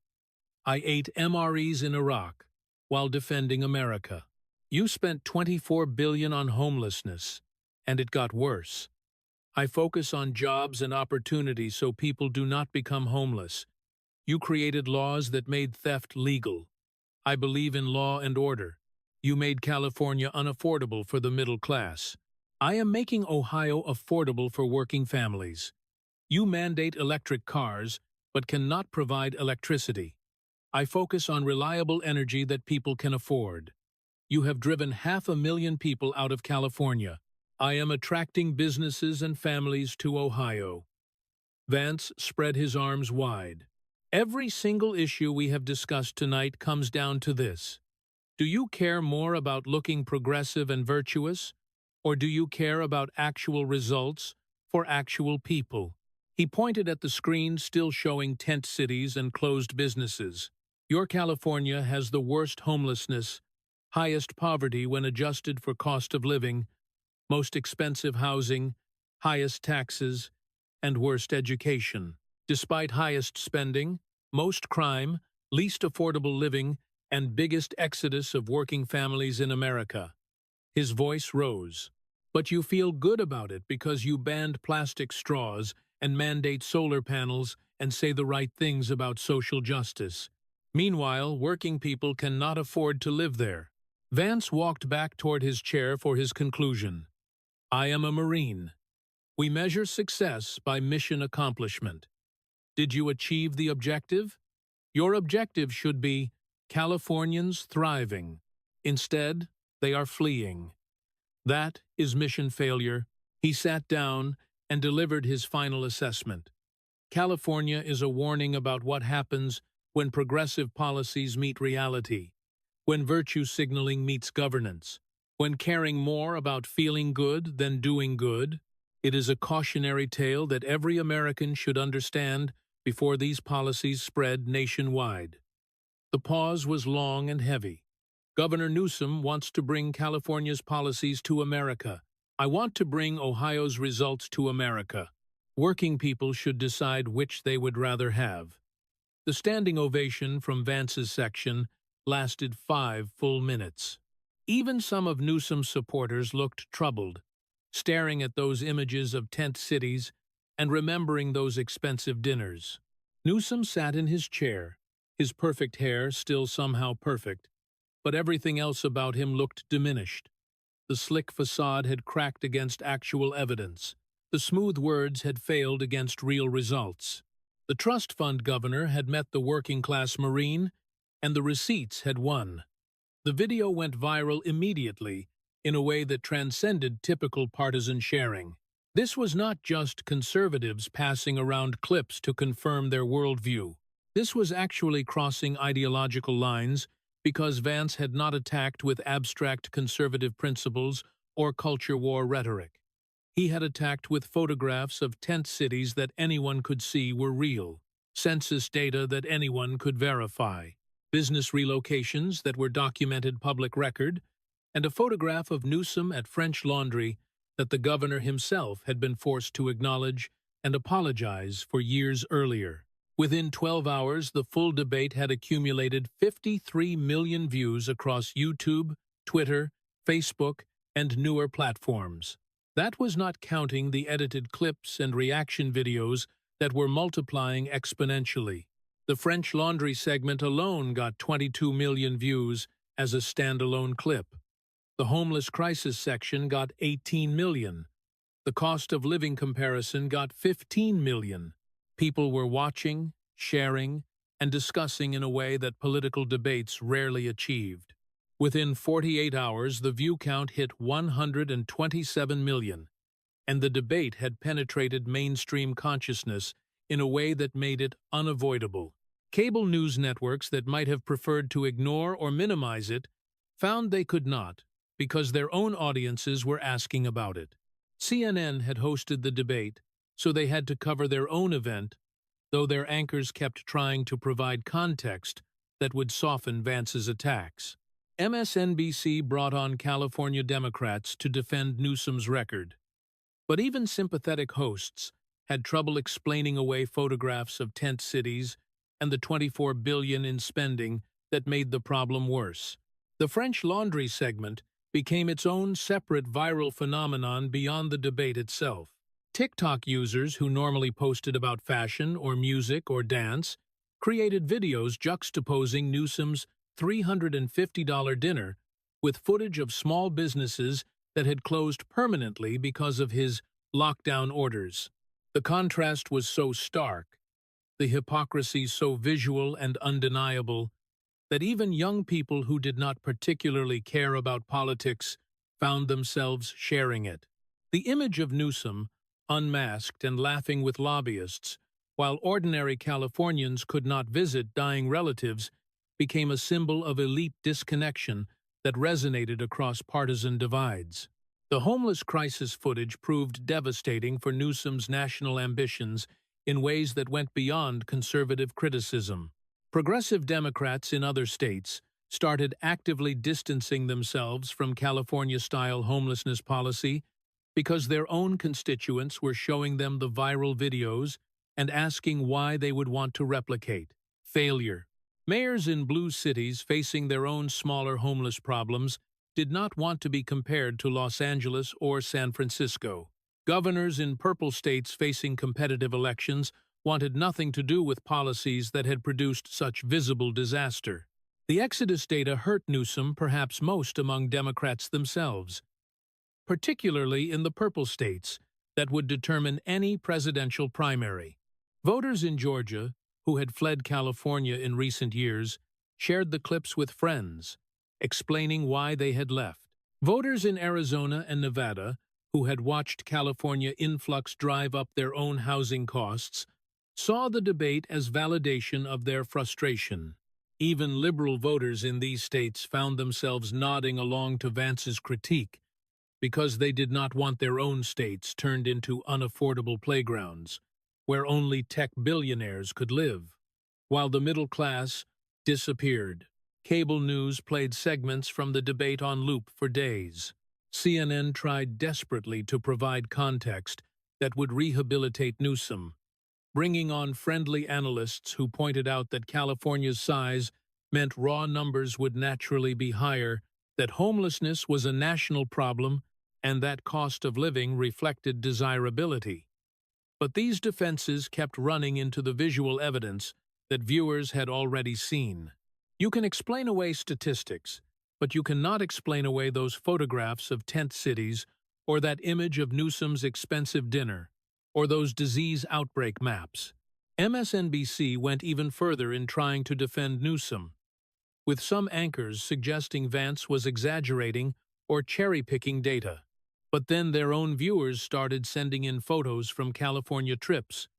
I ate MREs in Iraq while defending America. You spent $24 billion on homelessness, and it got worse. I focus on jobs and opportunity so people do not become homeless. You created laws that made theft legal. I believe in law and order. You made California unaffordable for the middle class. I am making Ohio affordable for working families. You mandate electric cars, but cannot provide electricity. I focus on reliable energy that people can afford. You have driven 500,000 people out of California. I am attracting businesses and families to Ohio. Vance spread his arms wide. Every single issue we have discussed tonight comes down to this. Do you care more about looking progressive and virtuous, or do you care about actual results for actual people? He pointed at the screen still showing tent cities and closed businesses. Your California has the worst homelessness, highest poverty when adjusted for cost of living, most expensive housing, highest taxes, and worst education. Despite highest spending, most crime, least affordable living, and biggest exodus of working families in America. His voice rose. But you feel good about it because you banned plastic straws and mandate solar panels and say the right things about social justice. Meanwhile, working people cannot afford to live there. Vance walked back toward his chair for his conclusion. I am a Marine. We measure success by mission accomplishment. Did you achieve the objective? Your objective should be Californians thriving. Instead, they are fleeing. That is mission failure. He sat down and delivered his final assessment. California is a warning about what happens when progressive policies meet reality, when virtue signaling meets governance, when caring more about feeling good than doing good. It is a cautionary tale that every American should understand before these policies spread nationwide. The pause was long and heavy. Governor Newsom wants to bring California's policies to America. I want to bring Ohio's results to America. Working people should decide which they would rather have. The standing ovation from Vance's section lasted 5 full minutes. Even some of Newsom's supporters looked troubled, staring at those images of tent cities and remembering those expensive dinners. Newsom sat in his chair, his perfect hair still somehow perfect, but everything else about him looked diminished. The slick facade had cracked against actual evidence. The smooth words had failed against real results. The trust fund governor had met the working-class Marine, and the receipts had won. The video went viral immediately, in a way that transcended typical partisan sharing. This was not just conservatives passing around clips to confirm their worldview. This was actually crossing ideological lines because Vance had not attacked with abstract conservative principles or culture war rhetoric. He had attacked with photographs of tent cities that anyone could see were real, census data that anyone could verify, business relocations that were documented public record, and a photograph of Newsom at French Laundry that the governor himself had been forced to acknowledge and apologize for years earlier. Within 12 hours, the full debate had accumulated 53 million views across YouTube, Twitter, Facebook, and newer platforms. That was not counting the edited clips and reaction videos that were multiplying exponentially. The French Laundry segment alone got 22 million views as a standalone clip. The homeless crisis section got 18 million. The cost of living comparison got 15 million. People were watching, sharing, and discussing in a way that political debates rarely achieved. Within 48 hours, the view count hit 127 million, and the debate had penetrated mainstream consciousness in a way that made it unavoidable. Cable news networks that might have preferred to ignore or minimize it found they could not. because their own audiences were asking about it. CNN had hosted the debate, so they had to cover their own event, though their anchors kept trying to provide context that would soften Vance's attacks. MSNBC brought on California Democrats to defend Newsom's record. But even sympathetic hosts had trouble explaining away photographs of tent cities and the $24 billion in spending that made the problem worse. The French Laundry segment became its own separate viral phenomenon beyond the debate itself. TikTok users who normally posted about fashion or music or dance created videos juxtaposing Newsom's $350 dinner with footage of small businesses that had closed permanently because of his lockdown orders. The contrast was so stark, the hypocrisy so visual and undeniable, that even young people who did not particularly care about politics found themselves sharing it. The image of Newsom, unmasked and laughing with lobbyists, while ordinary Californians could not visit dying relatives, became a symbol of elite disconnection that resonated across partisan divides. The homeless crisis footage proved devastating for Newsom's national ambitions in ways that went beyond conservative criticism. Progressive Democrats in other states started actively distancing themselves from California-style homelessness policy because their own constituents were showing them the viral videos and asking why they would want to replicate. Failure. Mayors in blue cities facing their own smaller homeless problems did not want to be compared to Los Angeles or San Francisco. Governors in purple states facing competitive elections wanted nothing to do with policies that had produced such visible disaster. The Exodus data hurt Newsom perhaps most among Democrats themselves, particularly in the purple states that would determine any presidential primary. Voters in Georgia, who had fled California in recent years, shared the clips with friends, explaining why they had left. Voters in Arizona and Nevada, who had watched California influx drive up their own housing costs, saw the debate as validation of their frustration. Even liberal voters in these states found themselves nodding along to Vance's critique because they did not want their own states turned into unaffordable playgrounds where only tech billionaires could live. While the middle class disappeared, cable news played segments from the debate on loop for days. CNN tried desperately to provide context that would rehabilitate Newsom, bringing on friendly analysts who pointed out that California's size meant raw numbers would naturally be higher, that homelessness was a national problem, and that cost of living reflected desirability. But these defenses kept running into the visual evidence that viewers had already seen. You can explain away statistics, but you cannot explain away those photographs of tent cities or that image of Newsom's expensive dinner, or those disease outbreak maps. MSNBC went even further in trying to defend Newsom, with some anchors suggesting Vance was exaggerating or cherry-picking data. But then their own viewers started sending in photos from California trips,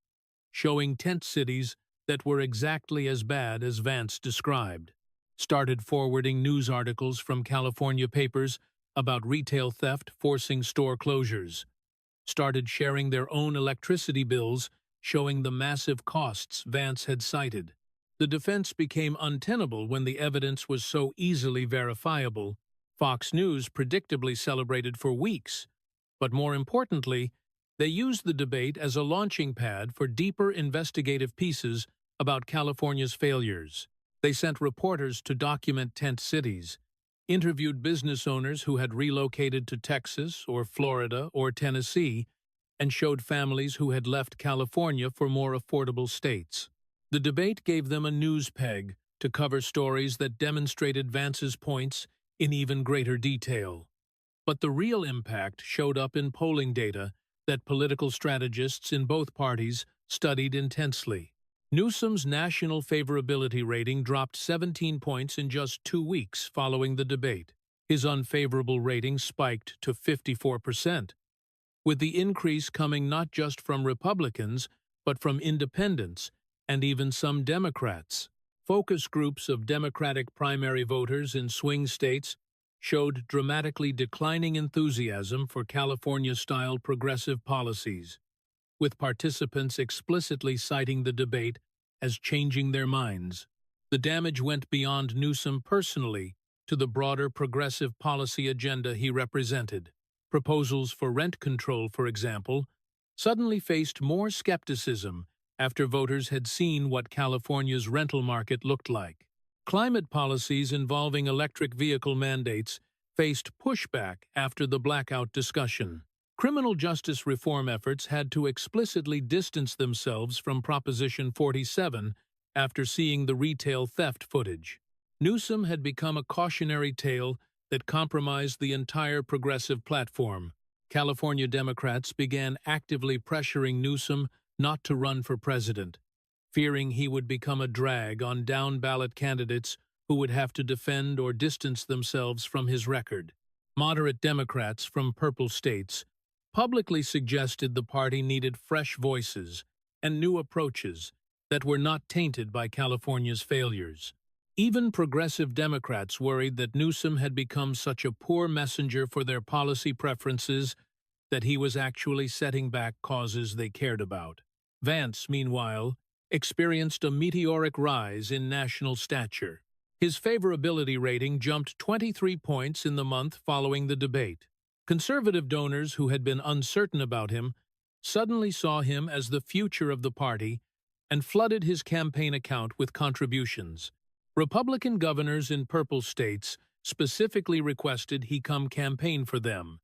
showing tent cities that were exactly as bad as Vance described, started forwarding news articles from California papers about retail theft forcing store closures, started sharing their own electricity bills showing the massive costs Vance had cited. The defense became untenable when the evidence was so easily verifiable. Fox News predictably celebrated for weeks, but more importantly, they used the debate as a launching pad for deeper investigative pieces about California's failures. They sent reporters to document tent cities, interviewed business owners who had relocated to Texas or Florida or Tennessee, and showed families who had left California for more affordable states. The debate gave them a news peg to cover stories that demonstrated Vance's points in even greater detail. But the real impact showed up in polling data that political strategists in both parties studied intensely. Newsom's national favorability rating dropped 17 points in just 2 weeks following the debate. His unfavorable rating spiked to 54%, with the increase coming not just from Republicans, but from independents and even some Democrats. Focus groups of Democratic primary voters in swing states showed dramatically declining enthusiasm for California-style progressive policies, with participants explicitly citing the debate as changing their minds. The damage went beyond Newsom personally to the broader progressive policy agenda he represented. Proposals for rent control, for example, suddenly faced more skepticism after voters had seen what California's rental market looked like. Climate policies involving electric vehicle mandates faced pushback after the blackout discussion. Criminal justice reform efforts had to explicitly distance themselves from Proposition 47 after seeing the retail theft footage. Newsom had become a cautionary tale that compromised the entire progressive platform. California Democrats began actively pressuring Newsom not to run for president, fearing he would become a drag on down-ballot candidates who would have to defend or distance themselves from his record. Moderate Democrats from purple states publicly suggested the party needed fresh voices and new approaches that were not tainted by California's failures. Even progressive Democrats worried that Newsom had become such a poor messenger for their policy preferences that he was actually setting back causes they cared about. Vance, meanwhile, experienced a meteoric rise in national stature. His favorability rating jumped 23 points in the month following the debate. Conservative donors who had been uncertain about him suddenly saw him as the future of the party and flooded his campaign account with contributions. Republican governors in purple states specifically requested he come campaign for them,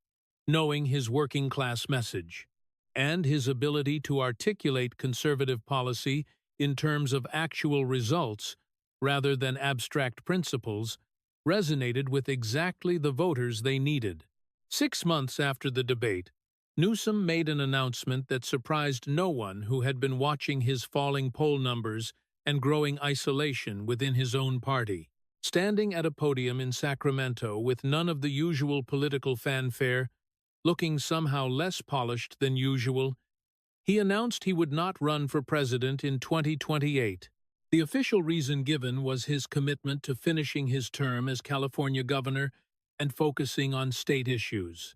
knowing his working-class message, and his ability to articulate conservative policy in terms of actual results rather than abstract principles resonated with exactly the voters they needed. 6 months after the debate, Newsom made an announcement that surprised no one who had been watching his falling poll numbers and growing isolation within his own party. Standing at a podium in Sacramento with none of the usual political fanfare, looking somehow less polished than usual, he announced he would not run for president in 2028. The official reason given was his commitment to finishing his term as California governor and focusing on state issues.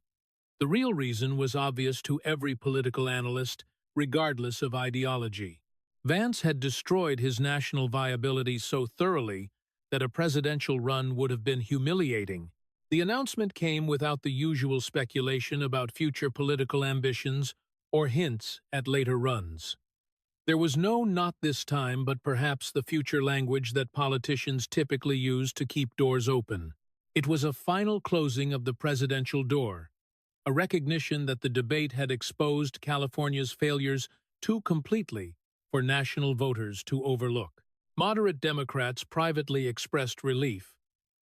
The real reason was obvious to every political analyst, regardless of ideology. Vance had destroyed his national viability so thoroughly that a presidential run would have been humiliating. The announcement came without the usual speculation about future political ambitions or hints at later runs. There was no "not this time, but perhaps" the future language that politicians typically use to keep doors open. It was a final closing of the presidential door, a recognition that the debate had exposed California's failures too completely for national voters to overlook. Moderate Democrats privately expressed relief,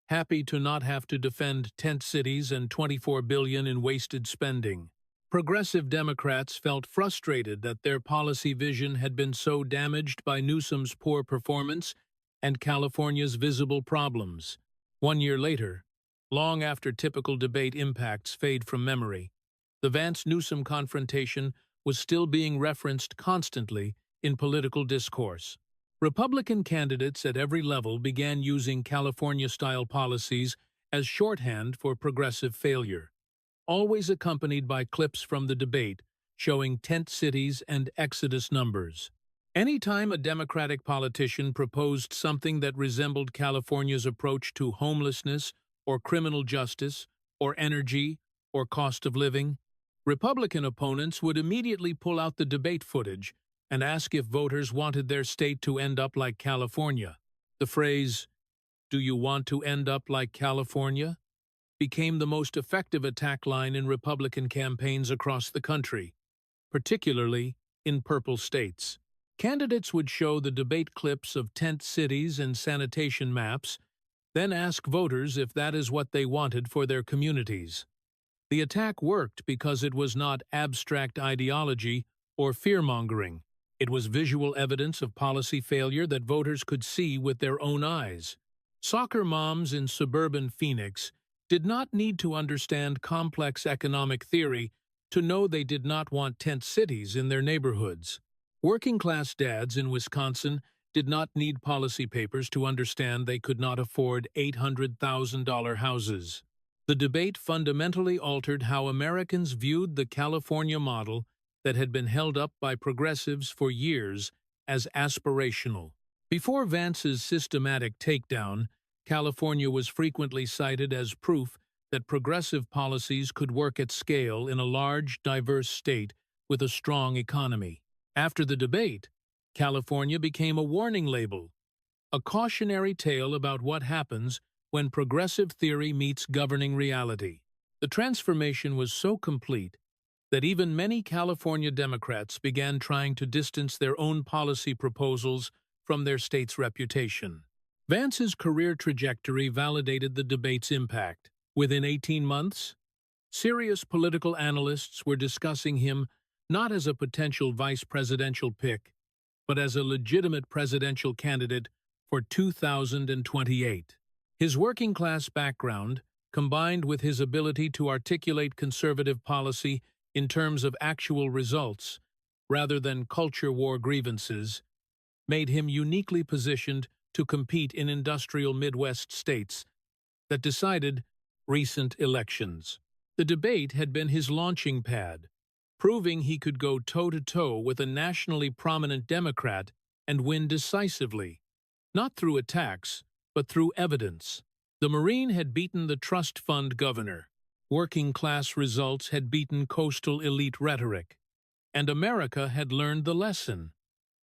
happy to not have to defend tent cities and $24 billion in wasted spending. Progressive Democrats felt frustrated that their policy vision had been so damaged by Newsom's poor performance and California's visible problems. 1 year later, long after typical debate impacts fade from memory, the Vance-Newsom confrontation was still being referenced constantly in political discourse. Republican candidates at every level began using California-style policies as shorthand for progressive failure, always accompanied by clips from the debate showing tent cities and exodus numbers. Anytime a Democratic politician proposed something that resembled California's approach to homelessness or criminal justice or energy or cost of living, Republican opponents would immediately pull out the debate footage and ask if voters wanted their state to end up like California. The phrase, "Do you want to end up like California?" became the most effective attack line in Republican campaigns across the country, particularly in purple states. Candidates would show the debate clips of tent cities and sanitation maps, then ask voters if that is what they wanted for their communities. The attack worked because it was not abstract ideology or fear-mongering. It was visual evidence of policy failure that voters could see with their own eyes. Soccer moms in suburban Phoenix did not need to understand complex economic theory to know they did not want tent cities in their neighborhoods. Working-class dads in Wisconsin did not need policy papers to understand they could not afford $800,000 houses. The debate fundamentally altered how Americans viewed the California model that had been held up by progressives for years as aspirational. Before Vance's systematic takedown, California was frequently cited as proof that progressive policies could work at scale in a large, diverse state with a strong economy. After the debate, California became a warning label, a cautionary tale about what happens when progressive theory meets governing reality. The transformation was so complete that even many California Democrats began trying to distance their own policy proposals from their state's reputation. Vance's career trajectory validated the debate's impact. Within 18 months, serious political analysts were discussing him not as a potential vice presidential pick, but as a legitimate presidential candidate for 2028. His working-class background, combined with his ability to articulate conservative policy in terms of actual results, rather than culture war grievances, made him uniquely positioned to compete in industrial Midwest states that decided recent elections. The debate had been his launching pad, proving he could go toe-to-toe with a nationally prominent Democrat and win decisively, not through attacks, but through evidence. The Marine had beaten the trust fund governor, working-class results had beaten coastal elite rhetoric, and America had learned the lesson.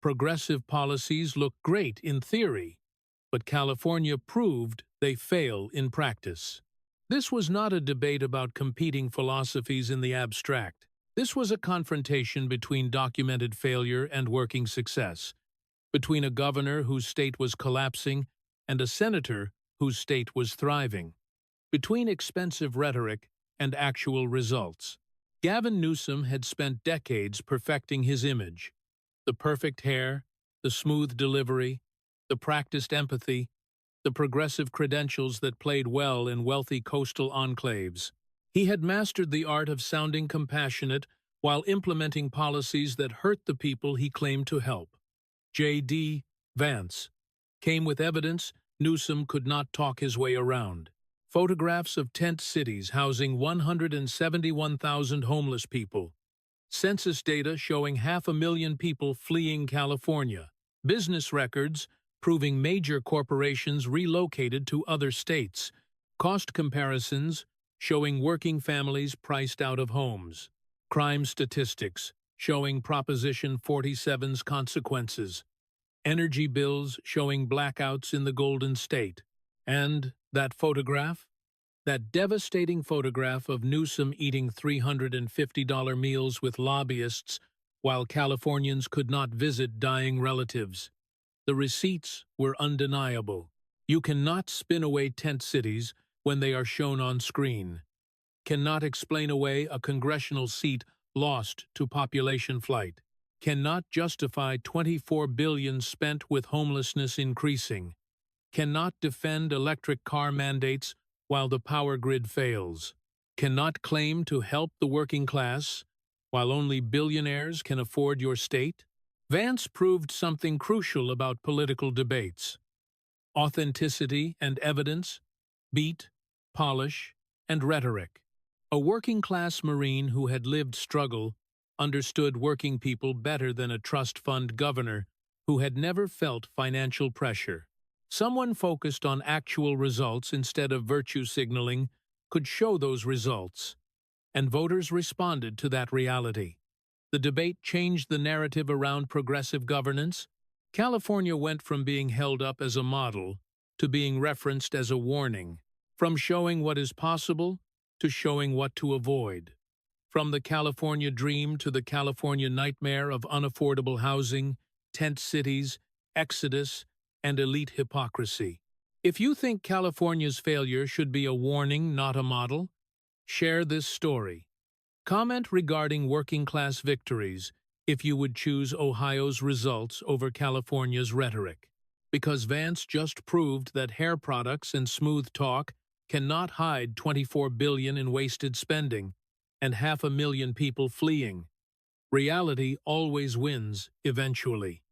Progressive policies look great in theory, but California proved they fail in practice. This was not a debate about competing philosophies in the abstract. This was a confrontation between documented failure and working success, between a governor whose state was collapsing and a senator whose state was thriving, between expensive rhetoric and actual results. Gavin Newsom had spent decades perfecting his image: the perfect hair, the smooth delivery, the practiced empathy, the progressive credentials that played well in wealthy coastal enclaves. He had mastered the art of sounding compassionate while implementing policies that hurt the people he claimed to help. J.D. Vance came with evidence Newsom could not talk his way around. Photographs of tent cities housing 171,000 homeless people. Census data showing 500,000 people fleeing California. Business records proving major corporations relocated to other states. Cost comparisons showing working families priced out of homes. Crime statistics showing Proposition 47's consequences. Energy bills showing blackouts in the Golden State. And that photograph? That devastating photograph of Newsom eating $350 meals with lobbyists while Californians could not visit dying relatives. The receipts were undeniable. You cannot spin away tent cities when they are shown on screen. Cannot explain away a congressional seat lost to population flight. Cannot justify $24 billion spent with homelessness increasing. Cannot defend electric car mandates while the power grid fails. Cannot claim to help the working class while only billionaires can afford your state. Vance proved something crucial about political debates: authenticity and evidence, beat, polish, and rhetoric. A working-class Marine who had lived struggle understood working people better than a trust fund governor who had never felt financial pressure. Someone focused on actual results instead of virtue signaling could show those results, and voters responded to that reality. The debate changed the narrative around progressive governance. California went from being held up as a model to being referenced as a warning, from showing what is possible to showing what to avoid. From the California dream to the California nightmare of unaffordable housing, tent cities, exodus, and elite hypocrisy. If you think California's failure should be a warning, not a model, share this story. Comment regarding working-class victories if you would choose Ohio's results over California's rhetoric. Because Vance just proved that hair products and smooth talk cannot hide $24 billion in wasted spending and 500,000 people fleeing. Reality always wins eventually.